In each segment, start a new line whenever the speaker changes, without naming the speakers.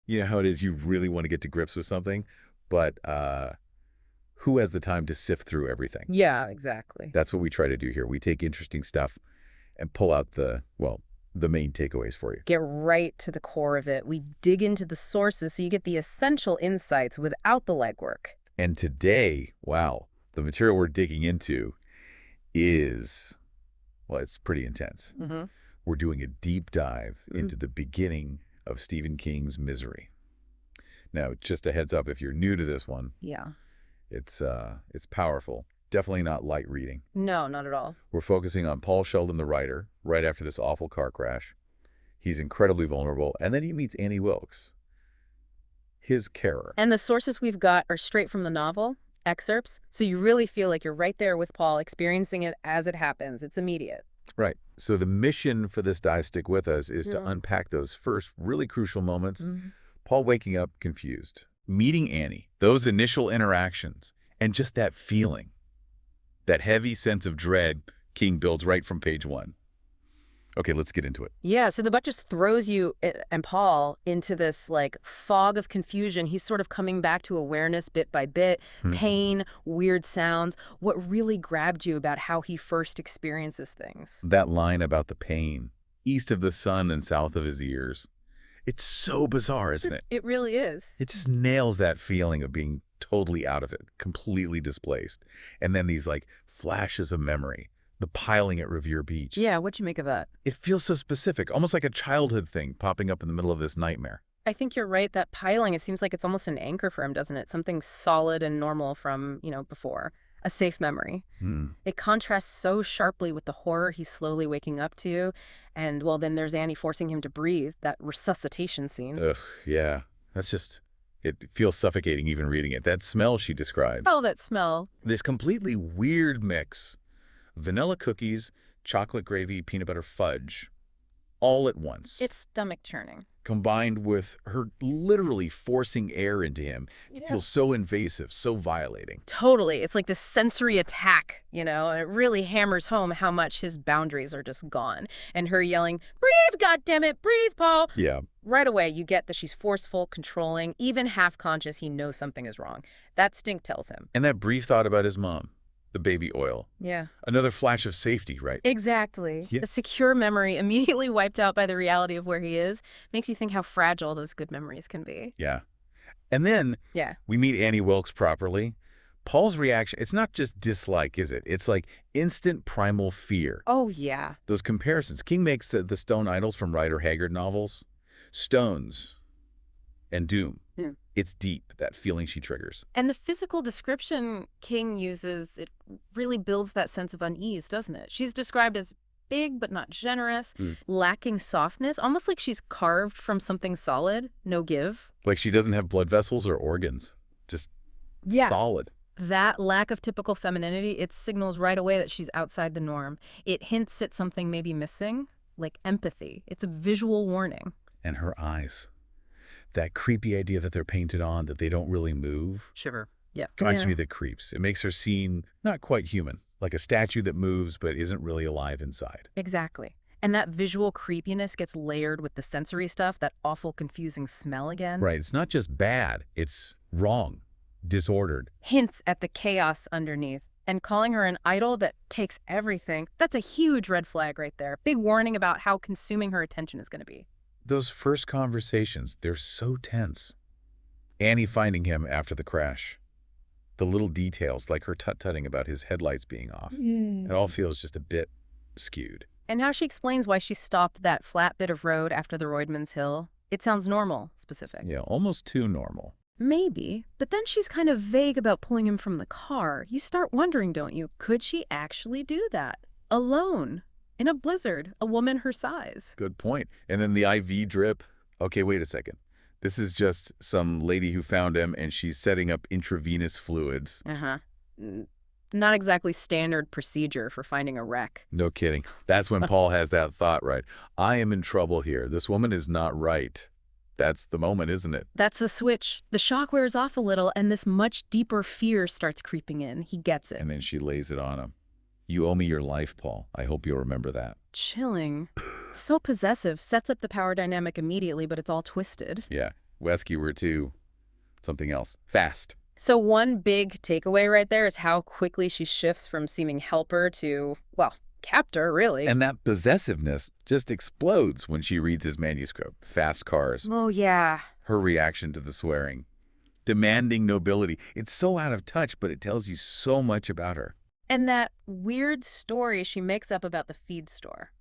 You know how it is, you really want to get to grips with something, but who has the time to sift through everything?
Yeah, exactly.
That's what we try to do here. We take interesting stuff and pull out the main takeaways for you.
Get right to the core of it. We dig into the sources so you get the essential insights without the legwork.
And today, wow, the material we're digging into is, well, it's pretty intense.
Mm-hmm.
We're doing a deep dive into the beginning of Stephen King's Misery. Now, just a heads up, if you're new to this one,
Yeah.
it's powerful. Definitely not light reading.
No, not at all.
We're focusing on Paul Sheldon, the writer, right after this awful car crash. He's incredibly vulnerable, and then he meets Annie Wilkes, his carer.
And the sources we've got are straight from the novel, excerpts, so you really feel like you're right there with Paul, experiencing it as it happens. It's immediate.
Right. So the mission for this dive, stick with us, is to unpack those first really crucial moments. Paul waking up confused, meeting Annie, those initial interactions, and just that feeling, that heavy sense of dread King builds right from page 1. Okay, let's get into it.
Yeah, so the book just throws you and Paul into this like fog of confusion. He's sort of coming back to awareness bit by bit, pain, weird sounds. What really grabbed you about how he first experiences things?
That line about the pain, east of the sun and south of his ears. It's so bizarre, isn't it?
It really is.
It just nails that feeling of being totally out of it, completely displaced. And then these like flashes of memory. The piling at Revere Beach.
Yeah, what'd you make of that?
It feels so specific, almost like a childhood thing popping up in the middle of this nightmare.
I think you're right. That piling, it seems like it's almost an anchor for him, doesn't it? Something solid and normal from, before. A safe memory. It contrasts so sharply with the horror he's slowly waking up to. And, well, then there's Annie forcing him to breathe, that resuscitation scene.
Ugh, yeah. That's just, it feels suffocating even reading it. That smell she described.
Oh, that smell.
This completely weird mix. Vanilla cookies, chocolate gravy, peanut butter fudge, all at once.
It's stomach churning.
Combined with her literally forcing air into him. It feels so invasive, so violating.
Totally. It's like this sensory attack, and it really hammers home how much his boundaries are just gone. And her yelling, "Breathe, goddammit, breathe, Paul!"
Yeah.
Right away, you get that she's forceful, controlling, even half-conscious. He knows something is wrong. That stink tells him.
And that brief thought about his mom. The baby oil.
Yeah.
Another flash of safety, right?
Exactly.
Yeah.
A secure memory immediately wiped out by the reality of where he is makes you think how fragile those good memories can be.
Yeah. And then we meet Annie Wilkes properly. Paul's reaction, it's not just dislike, is it? It's like instant primal fear.
Oh, yeah.
Those comparisons. King makes the stone idols from Rider Haggard novels. Stones and doom. It's deep, that feeling she triggers.
And the physical description King uses, it really builds that sense of unease, doesn't it? She's described as big but not generous, lacking softness, almost like she's carved from something solid, no give.
Like she doesn't have blood vessels or organs, just solid.
That lack of typical femininity, it signals right away that she's outside the norm. It hints at something maybe missing, like empathy. It's a visual warning.
And her eyes. That creepy idea that they're painted on, that they don't really move.
Shiver. Yeah.
Drives me the creeps. It makes her seem not quite human, like a statue that moves but isn't really alive inside.
Exactly. And that visual creepiness gets layered with the sensory stuff, that awful, confusing smell again.
Right. It's not just bad. It's wrong, disordered.
Hints at the chaos underneath. And calling her an idol that takes everything, that's a huge red flag right there. Big warning about how consuming her attention is going to be.
Those first conversations, they're so tense. Annie finding him after the crash. The little details, like her tut-tutting about his headlights being off. It all feels just a bit skewed.
And how she explains why she stopped that flat bit of road after the Roydman's Hill. It sounds normal, specific.
Yeah, almost too normal.
Maybe, but then she's kind of vague about pulling him from the car. You start wondering, don't you, could she actually do that? Alone? In a blizzard, a woman her size.
Good point. And then the IV drip. Okay, wait a second. This is just some lady who found him and she's setting up intravenous fluids.
Not exactly standard procedure for finding a wreck.
No kidding. That's when Paul has that thought, right? I am in trouble here. This woman is not right. That's the moment, isn't it?
That's the switch. The shock wears off a little and this much deeper fear starts creeping in. He gets it.
And then she lays it on him. You owe me your life, Paul. I hope you'll remember that.
Chilling. So possessive. Sets up the power dynamic immediately, but it's all twisted.
Yeah. Rescue her to something else. Fast.
So one big takeaway right there is how quickly she shifts from seeming helper to, well, captor, really.
And that possessiveness just explodes when she reads his manuscript. Fast cars.
Oh, yeah.
Her reaction to the swearing. Demanding nobility. It's so out of touch, but it tells you so much about her.
And that weird story she makes up about the feed store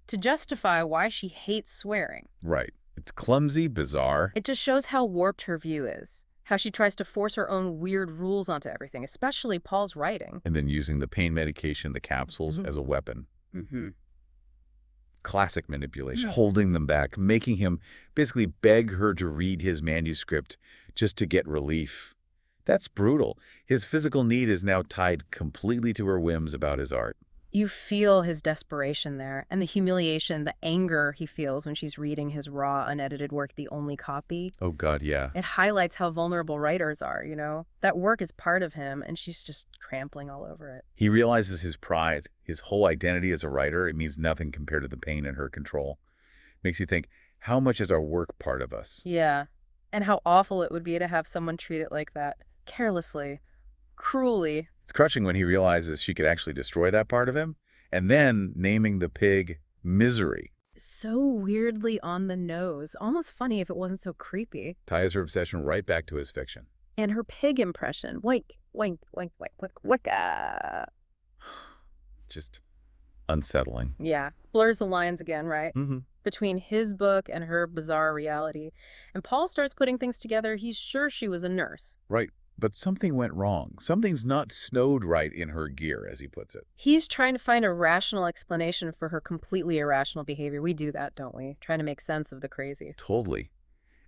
to justify why she hates swearing.
Right. It's clumsy, bizarre.
It just shows how warped her view is, how she tries to force her own weird rules onto everything, especially Paul's writing.
And then using the pain medication, the capsules, as a weapon. Classic manipulation. Holding them back, making him basically beg her to read his manuscript just to get relief. That's brutal. His physical need is now tied completely to her whims about his art.
You feel his desperation there, and the humiliation, the anger he feels when she's reading his raw, unedited work, the only copy.
Oh, God, yeah.
It highlights how vulnerable writers are, you know? That work is part of him, and she's just trampling all over it.
He realizes his pride, his whole identity as a writer. It means nothing compared to the pain in her control. Makes you think, how much is our work part of us?
Yeah, and how awful it would be to have someone treat it like that. Carelessly, cruelly.
It's crushing when he realizes she could actually destroy that part of him, and then naming the pig Misery.
So weirdly on the nose. Almost funny if it wasn't so creepy.
Ties her obsession right back to his fiction.
And her pig impression. Wink, wink, wink, wink, wink, wicka.
Just unsettling.
Yeah. Blurs the lines again, right?
Mm-hmm.
Between his book and her bizarre reality. And Paul starts putting things together. He's sure she was a nurse.
Right. But something went wrong. Something's not snowed right in her gear, as he puts it.
He's trying to find a rational explanation for her completely irrational behavior. We do that, don't we? Trying to make sense of the crazy.
Totally.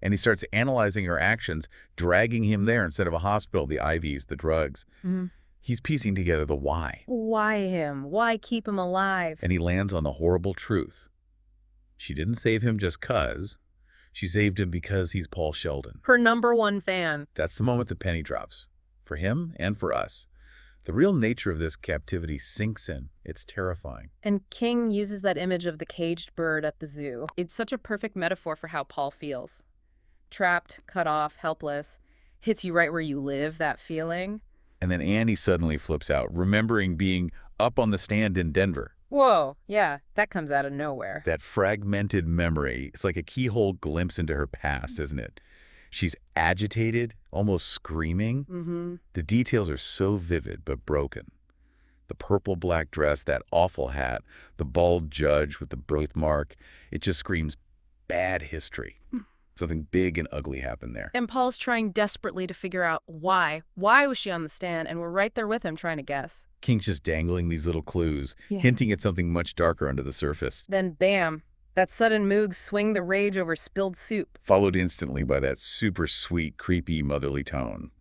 And he starts analyzing her actions, dragging him there instead of a hospital, the IVs, the drugs. He's piecing together the why.
Why him? Why keep him alive?
And he lands on the horrible truth. She didn't save him just 'cause. She saved him because he's Paul Sheldon.
Her #1 fan.
That's the moment the penny drops. For him and for us. The real nature of this captivity sinks in. It's terrifying.
And King uses that image of the caged bird at the zoo. It's such a perfect metaphor for how Paul feels. Trapped, cut off, helpless. Hits you right where you live, that feeling.
And then Annie suddenly flips out, remembering being up on the stand in Denver.
Whoa, yeah, that comes out of nowhere.
That fragmented memory, it's like a keyhole glimpse into her past, isn't it? She's agitated, almost screaming. The details are so vivid but broken. The purple-black dress, that awful hat, the bald judge with the birthmark, it just screams bad history. Something big and ugly happened there.
And Paul's trying desperately to figure out why. Why was she on the stand? And we're right there with him trying to guess.
King's just dangling these little clues, hinting at something much darker under the surface.
Then bam, that sudden moog swing the rage over spilled soup.
Followed instantly by that super sweet, creepy, motherly tone.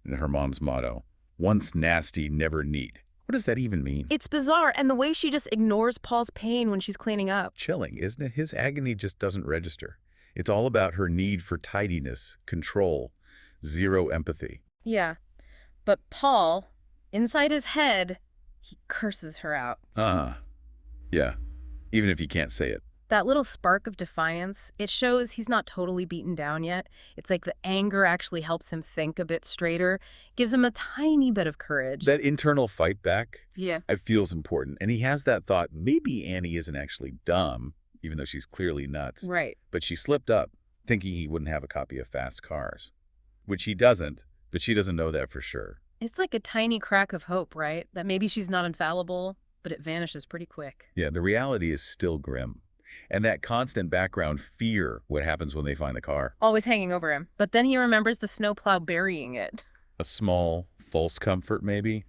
And her mom's motto, once nasty, never neat. What does that even mean?
It's bizarre, and the way she just ignores Paul's pain when she's cleaning up.
Chilling, isn't it? His agony just doesn't register. It's all about her need for tidiness, control, zero empathy.
Yeah, but Paul, inside his head, he curses her out.
Yeah, even if you can't say it.
That little spark of defiance, it shows he's not totally beaten down yet. It's like the anger actually helps him think a bit straighter, gives him a tiny bit of courage.
That internal fight back,
yeah,
it feels important. And he has that thought, maybe Annie isn't actually dumb, even though she's clearly nuts.
Right.
But she slipped up, thinking he wouldn't have a copy of Fast Cars. Which he doesn't, but she doesn't know that for sure.
It's like a tiny crack of hope, right? That maybe she's not infallible, but it vanishes pretty quick.
Yeah, the reality is still grim. And that constant background fear, what happens when they find the car.
Always hanging over him. But then he remembers the snowplow burying it.
A small, false comfort, maybe,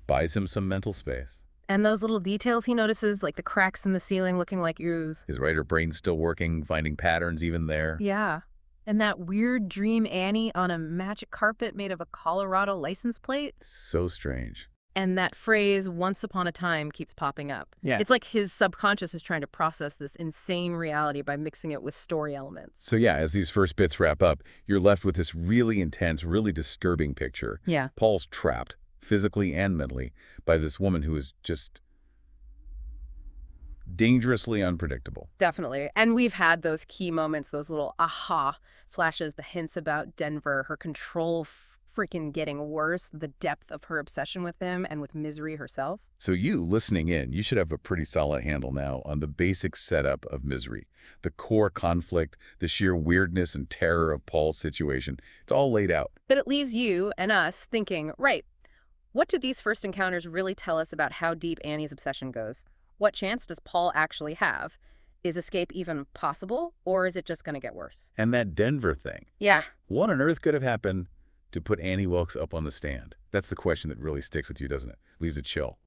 buys him some mental space.
And those little details he notices, like the cracks in the ceiling looking like ooze.
His writer brain's still working, finding patterns even there.
Yeah. And that weird dream Annie on a magic carpet made of a Colorado license plate.
So strange.
And that phrase, once upon a time, keeps popping up.
Yeah.
It's like his subconscious is trying to process this insane reality by mixing it with story elements.
So yeah, as these first bits wrap up, you're left with this really intense, really disturbing picture.
Yeah.
Paul's trapped, physically and mentally, by this woman who is just Dangerously unpredictable.
Definitely. And we've had those key moments, those little aha flashes, the hints about Denver, her control freaking getting worse, the depth of her obsession with him and with Misery herself.
So you, listening in, you should have a pretty solid handle now on the basic setup of Misery. The core conflict, the sheer weirdness and terror of Paul's situation. It's all laid out.
But it leaves you and us thinking, right, what do these first encounters really tell us about how deep Annie's obsession goes? What chance does Paul actually have? Is escape even possible, or is it just going to get worse?
And that Denver thing.
Yeah.
What on earth could have happened to put Annie Wilkes up on the stand? That's the question that really sticks with you, doesn't it? Leaves a chill.